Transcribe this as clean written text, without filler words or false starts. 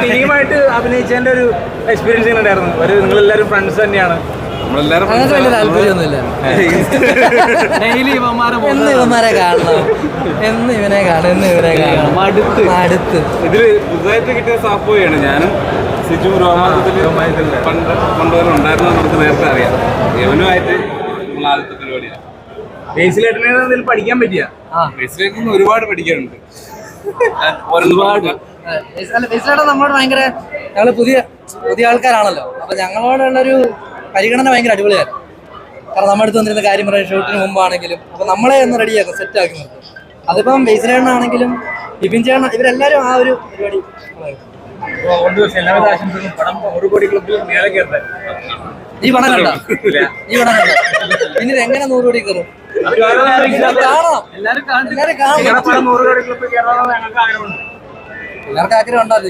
ടീമായിട്ട് അഭിനയിച്ചതിന്റെ ഒരു എക്സ്പീരിയൻസ് ഉണ്ടായിരുന്നു. നിങ്ങളെല്ലാവരും ഫ്രണ്ട്സ് തന്നെയാണ്. അങ്ങനത്തെ വലിയ താല്പര്യമൊന്നുമില്ല. ഇവന്മാരെ കാണണം, ഇവനെ കാണണം. അടുത്ത് ഇതില് പുതുതായിട്ട് കിട്ടിയ സാപ്പോയാണ്. ഞാനും സിജു പണ്ട് കൊണ്ടുവരെ ഉണ്ടായിരുന്നു. നമുക്ക് നേരത്തെ അറിയാം. യവനുമായിട്ട് നമ്മൾ ആദ്യത്തെ പരിപാടിയാണ്. ബേസിലേട്ടനെ പഠിക്കാൻ പറ്റിയ ബേസിലേക്ക് ഒരുപാട് പഠിക്കാനുണ്ട്. ഒരുപാട് നമ്മളോട് ഭയങ്കര, ഞങ്ങള് പുതിയ ആൾക്കാരാണല്ലോ. അപ്പൊ ഞങ്ങളോടുള്ളൊരു പരിഗണന ഭയങ്കര അടിപൊളിയായിരുന്നു. കാരണം നമ്മുടെ അടുത്ത് വന്നിരുന്ന കാര്യം പറയാം, ഷൂട്ടിന് മുമ്പാണെങ്കിലും അപ്പൊ നമ്മളെ ഒന്ന് റെഡിയാക്കും, സെറ്റ് ആക്കി നിർത്തും. അതിപ്പം ബേസിലേട്ടനാണെങ്കിലും ബിപിൻ ചേട്ടൻ, ഇവരെല്ലാരും ആ ഒരു പരിപാടി. ഈ പടം കണ്ടോ? പിന്നെ എങ്ങനെ 100 കോടി കയറും? എല്ലാവർക്കും ആഗ്രഹം ഉണ്ടാവില്ല.